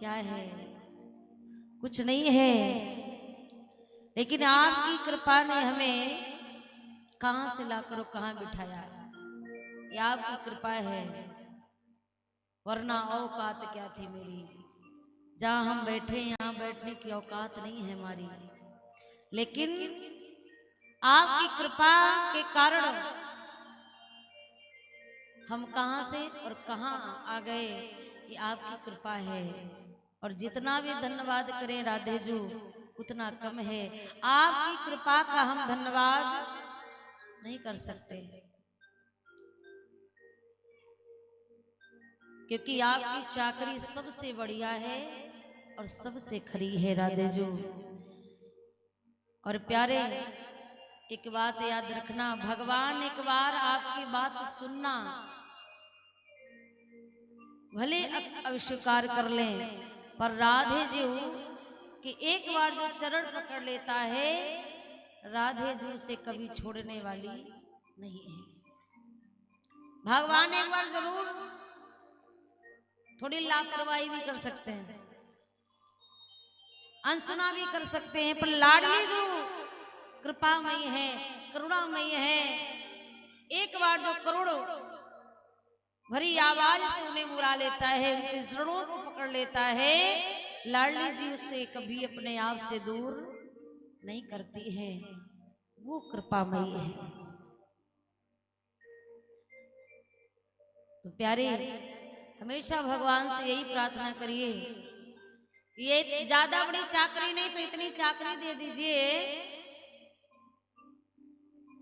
क्या है? कुछ नहीं है, लेकिन आपकी कृपा ने हमें कहां से लाकर कहां बिठाया। ये आपकी कृपा है, वरना औकात क्या थी मेरी। जहां हम बैठे यहाँ बैठने की औकात नहीं है हमारी, लेकिन आपकी कृपा के कारण हम कहां से और कहां आ गए, ये आपकी कृपा है। और जितना भी धन्यवाद करें राधे जू उतना कम है। आपकी कृपा का हम धन्यवाद नहीं कर सकते, क्योंकि आपकी चाकरी सबसे बढ़िया है और सबसे खरी है राधे जू। और प्यारे, एक बात याद रखना, भगवान एक बार आपकी बात सुनना भले अस्वीकार कर लें, पर राधे जी कि एक बार जो चरण पकड़ लेता है, राधे जी से कभी छोड़ने वाली नहीं है। भगवान एक बार जरूर थोड़ी लापरवाही भी कर सकते हैं, अनसुना भी कर सकते हैं, पर लाडली जो कृपामयी है, करुणामयी है, एक बार जो करोड़ों भरी आवाज से उन्हें बुला लेता है, उनके चरणों को पकड़ लेता है, लाडली जी उससे कभी अपने आप से दूर नहीं करती है। वो कृपामयी है। तो प्यारे, हमेशा भगवान से यही प्रार्थना करिए, ये ज्यादा बड़ी चाकरी नहीं तो इतनी चाकरी दे दीजिए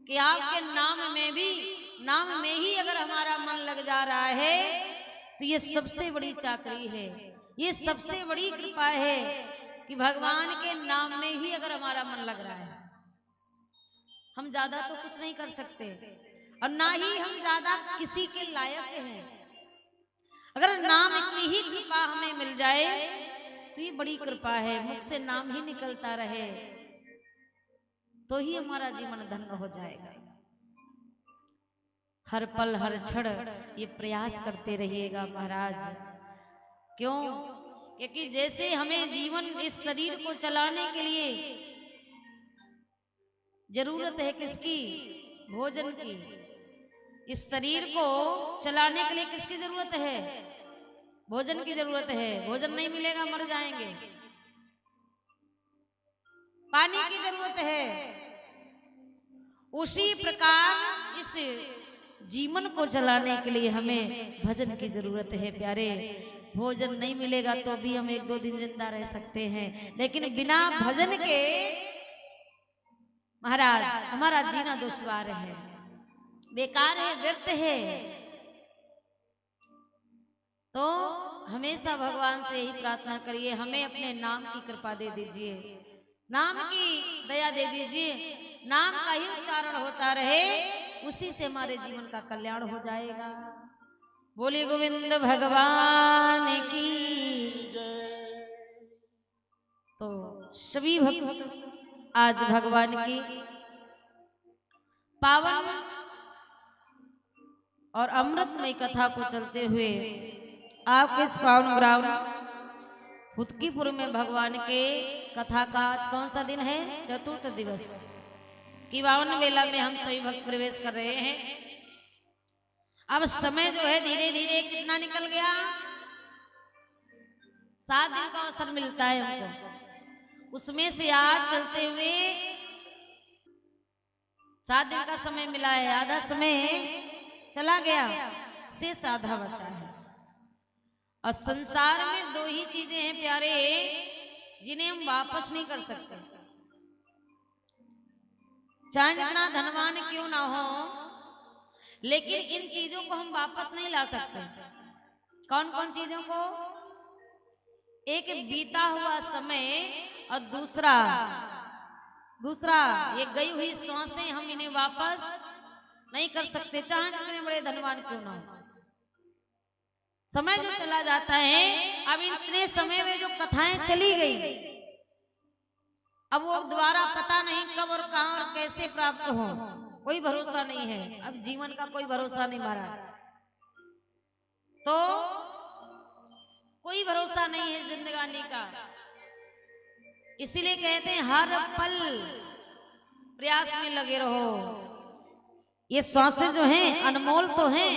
कि आपके नाम में ही अगर हमारा मन लग जा रहा है तो ये सबसे बड़ी चाकरी है, ये सबसे बड़ी कृपा है कि भगवान के नाम में ही अगर हमारा मन लग रहा है। हम ज्यादा तो कुछ नहीं कर सकते और ना ही हम ज्यादा किसी के लायक हैं। अगर नाम की ही कृपा हमें मिल जाए तो ये बड़ी कृपा है। मुख से नाम ही निकलता रहे तो ही हमारा जीवन धन्य हो जाएगा। हर पल हर क्षण ये प्रयास करते रहिएगा महाराज। क्यों? क्योंकि जैसे हमें जीवन इस शरीर को चलाने के लिए जरूरत है किसकी? भोजन की। इस शरीर को चलाने के लिए किसकी जरूरत है? भोजन की जरूरत है। भोजन नहीं मिलेगा मर जाएंगे। पानी की जरूरत है। उसी प्रकार इस जीवन को चलाने के लिए हमें भजन की जरूरत है प्यारे। भोजन नहीं मिलेगा तो भी हम एक दो दिन जिंदा रह सकते हैं, लेकिन बिना भजन के महाराज हमारा जीना दुश्वार है, बेकार है, व्यर्थ है। तो हमेशा भगवान से यही प्रार्थना करिए, हमें अपने नाम की कृपा दे दीजिए, नाम की दया दे दीजिए। नाम का ही उच्चारण होता रहे, उसी से हमारे जीवन का कल्याण हो जाएगा। बोले गोविंद भगवान की। तो सभी भक्त आज भगवान की पावन और अमृतमय कथा को चलते हुए आपके इस पावन ग्राम हुतकीपुर में भगवान के कथा का आज कौन सा दिन है? चतुर्थ दिवस की पावन बेला में हम सभी भक्त प्रवेश कर रहे हैं। अब समय जो है धीरे धीरे कितना निकल गया? 7 दिन का अवसर मिलता है हमको, उसमें से आज चलते हुए 7 दिन का समय मिला है, आधा समय चला गया, शेष आधा बचा है। और संसार में 2 ही चीजें हैं प्यारे जिन्हें हम वापस नहीं कर सकते, चाहे जितना धनवान क्यों ना हो, लेकिन इन चीजों को हम वापस नहीं ला सकते। कौन कौन चीजों को? एक बीता हुआ समय और दूसरा ये गई हुई सांसें हम इन्हें वापस नहीं कर सकते, चाहे जितने बड़े धनवान क्यों ना हो। समय जो चला जाता है, अब इतने समय में जो कथाएं चली गई, अब वो दोबारा पता नहीं कब और कहां और कैसे प्राप्त हो, कोई भरोसा नहीं है। अब जीवन का कोई भरोसा नहीं महाराज। तो कोई भरोसा नहीं है जिंदगानी का। इसीलिए कहते हैं हर पल प्रयास में लगे रहो। ये सांसें जो हैं अनमोल तो हैं,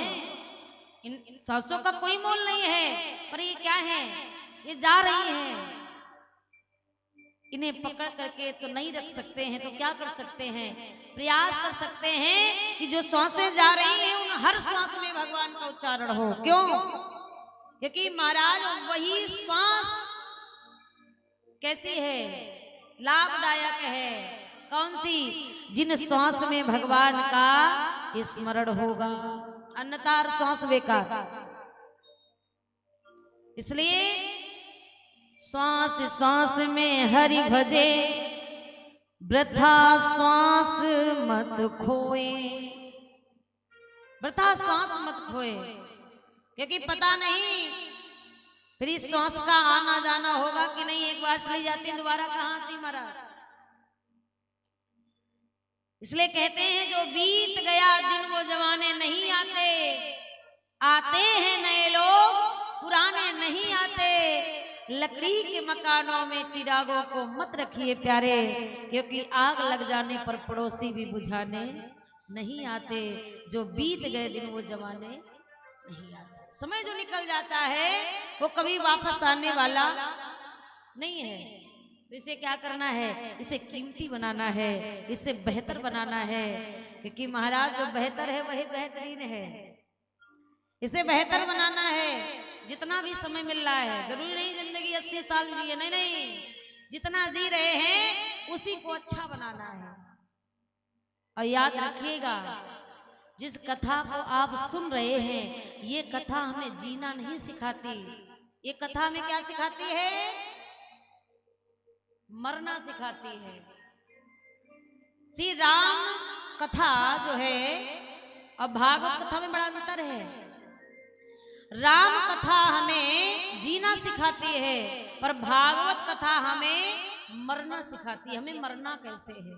इन सांसों का कोई मोल नहीं है, पर ये क्या है, ये जा रही हैं। इन्हें पकड़ करके तो नहीं रख सकते हैं, तो क्या कर सकते हैं, प्रयास कर सकते हैं कि जो सांसें जा रही हैं उन हर सांस में भगवान का उच्चारण हो। क्यों? क्योंकि महाराज वही सांस कैसी है, लाभदायक है। कौन सी? जिन सांस में भगवान का स्मरण होगा, अन्यथा सांस बेकार। इसलिए सांस सांस में हरि भजे, वृथा सांस मत खोए। वृथा सांस मत खोए, क्योंकि पता नहीं फिर इस सांस का आना जाना होगा कि नहीं। एक बार चली जाती दोबारा कहाँ आती महाराज। इसलिए कहते हैं जो बीत गया दिन वो जमाने नहीं आते, आते हैं नए लोग पुराने नहीं आते। लकड़ी के मकानों में चिरागों को मत रखिए प्यारे, क्योंकि आग लग जाने पर पड़ोसी भी बुझाने नहीं आते। जो बीत गए दिन वो जमाने नहीं आते। समय जो निकल जाता है वो कभी वापस आने वाला नहीं है। तो इसे क्या करना है, इसे कीमती बनाना है, इसे बेहतर बनाना है। क्योंकि महाराज जो बेहतर है वही बेहतरीन है। इसे बेहतर बनाना है। जितना भी समय मिल रहा है, जरूरी नहीं जिंदगी 80 साल जिए, नहीं नहीं, जितना जी रहे हैं उसी को अच्छा बनाना है। और याद रखिएगा, जिस कथा को आप सुन रहे हैं ये कथा हमें जीना नहीं सिखाती। ये कथा हमें क्या सिखाती है, मरना सिखाती है। श्री राम कथा जो है और भागवत कथा में बड़ा अंतर है। राम कथा हमें जीना सिखाती है, पर भागवत कथा हमें मरना सिखाती है। हमें मरना कैसे है,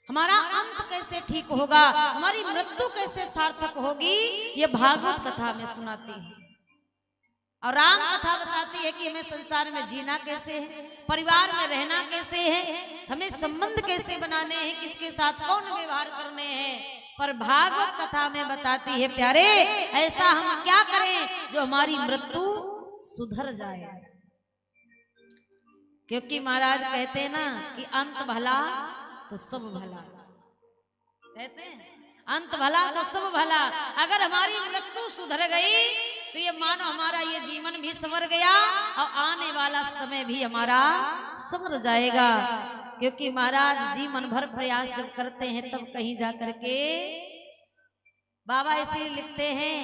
हमारा अंत कैसे ठीक होगा, हमारी मृत्यु कैसे सार्थक होगी, ये भागवत कथा हमें सुनाती है। और राम कथा बताती है कि हमें संसार में जीना कैसे है, परिवार में रहना कैसे है, हमें संबंध कैसे बनाने हैं, किसके साथ कौन व्यवहार करने हैं। पर भागवत कथा में बताती है प्यारे, ऐसा हम क्या करें जो हमारी मृत्यु सुधर जाए। क्योंकि महाराज कहते हैं ना कि अंत भला तो सब भला। कहते हैं अंत भला तो सब भला। अगर हमारी मृत्यु सुधर गई तो ये मानो हमारा ये जीवन भी संवर गया और आने वाला समय भी हमारा संवर जाएगा। क्योंकि महाराज जीवन भर प्रयास जब करते हैं तब कहीं जा करके बाबा इसे लिखते हैं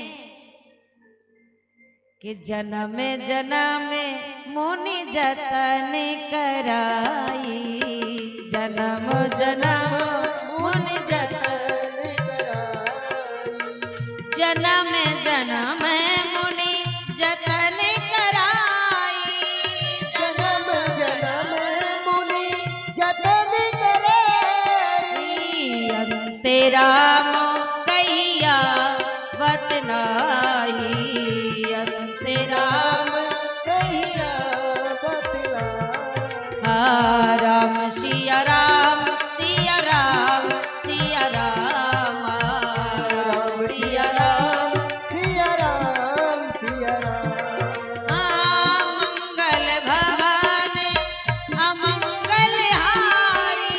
कि जन्म जन्म मुनि जतन कराई, जन्म जन्म मुनि जतन कराई, जन्म जन्म मुनि जतन कराई, जन्म जन्म मुनि जतन कराई, तेरा कहिया बतलाई, तेरा कहिया बतलाई। राम सिया राम सिया राम सिया राम, राम सिया राम सिया राम सिया राम। मंगल भवन अमंगल हारी,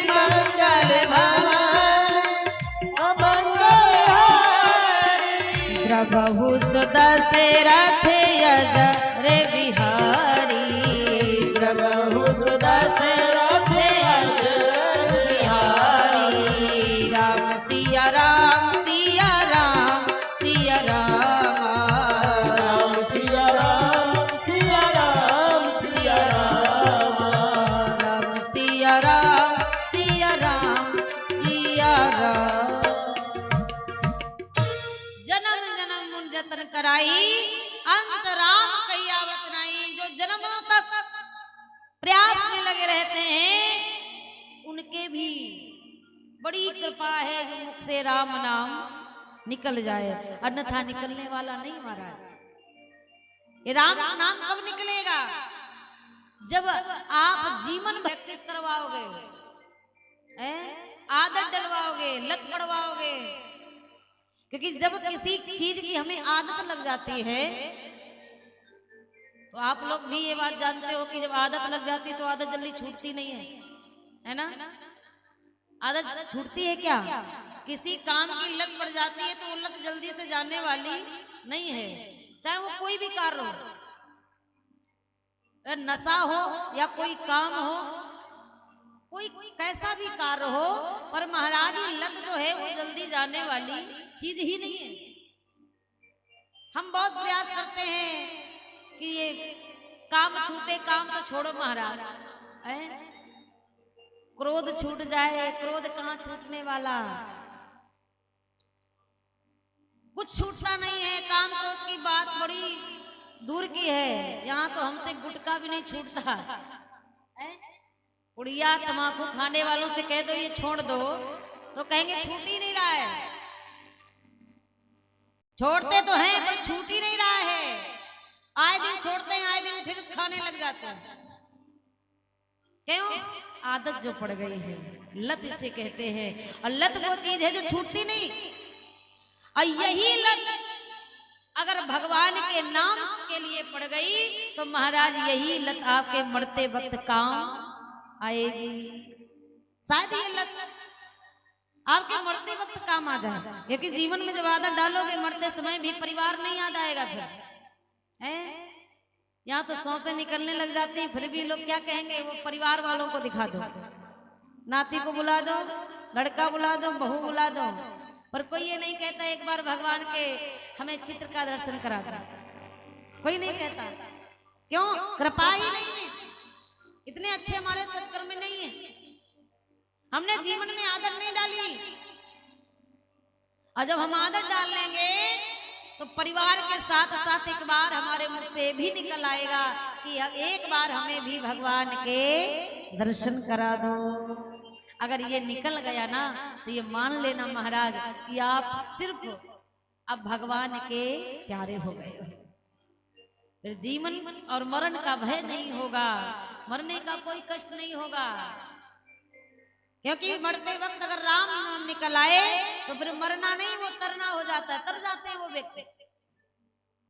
मंगल भवन अमंगल हारी, प्रभु सुदशरथ अजर बिहारी, प्रभु सुदशरथ अजर बिहारी। राम सिया राम सिया राम सिया राम, राम सिया राम सिया राम सिया राम। राम सिया राम सिया राम सिया राम। जन्म जन्म मुन जतन कराई, अंत राम कहिया बतनाई। जो जन्मों तक प्रयास में लगे रहते हैं उनके भी बड़ी कृपा है जो मुख से राम नाम निकल जाए, अन्यथा निकलने वाला नहीं महाराज। ये राम नाम कब निकलेगा? जब आप जीवन प्रैक्टिस करवाओगे, आदत डलवाओगे, लत पड़वाओगे। क्योंकि जब किसी चीज की हमें आदत लग जाती है, तो आप लोग भी ये बात जानते हो कि जब आदत लग जाती है तो आदत जल्दी छूटती नहीं है ना? आदत छूटती है क्या? किसी काम की लत पड़ जाती है तो वो लत जल्दी से जाने वाली नहीं है, चाहे वो कोई भी कार्य हो, नशा हो या कोई काम हो, कोई कैसा भी कार्य हो, पर महाराज की लत जो है वो जल्दी जाने वाली चीज ही नहीं है। हम बहुत प्रयास करते हैं कि ये काम छूटे, काम तो छोड़ो महाराज, क्रोध छूट जाए। क्रोध कहाँ छूटने वाला, कुछ छूटता नहीं है। काम क्रोध की बात बड़ी दूर की है, यहाँ तो हमसे गुटखा भी नहीं छूटता। उड़िया तम्बाकू खाने वालों से कह दो ये छोड़ दो तो कहेंगे छूट ही नहीं रहा है। छोड़ते तो हैं पर छूट ही नहीं रहा है। आए दिन छोड़ते हैं, आए दिन फिर खाने लग जाते हैं। क्यों? आदत जो पड़ गई है, लत इसे कहते हैं। और लत वो चीज है जो छूटती नहीं। और यही लत अगर भगवान के नाम के लिए पड़ गई तो महाराज यही लत आपके मरते वक्त काम आएगी। शायद ये लत आपके मरते वक्त काम आ जाए, क्योंकि जीवन में जब आदत डालोगे मरते समय भी परिवार नहीं याद आएगा। फिर यहाँ तो सांसें निकलने लग जाती, फिर भी लोग क्या कहेंगे? वो परिवार वालों को दिखा दो, नाती को बुला दो, लड़का बुला दो, बहू बुला दो, पर कोई ये नहीं कहता एक बार भगवान के हमें चित्र का दर्शन करा दो। कोई नहीं कहता। क्यों? कृपा ही नहीं है, इतने अच्छे हमारे सत्कर्म नहीं है, हमने जीवन में आदत नहीं डाली। और जब हम आदत डाल लेंगे तो परिवार के साथ साथ एक बार हमारे मुख से भी निकल आएगा कि एक बार हमें भी भगवान के दर्शन करा दो। अगर ये निकल गया ना तो ये मान लेना महाराज कि आप सिर्फ अब भगवान के प्यारे हो गए। फिर जीवन और मरण का भय नहीं होगा, मरने का कोई कष्ट नहीं होगा। क्योंकि मरते वक्त अगर राम नाम निकल आए तो फिर मरना नहीं, वो तरना हो जाता है, तर जाते हैं वो व्यक्ति।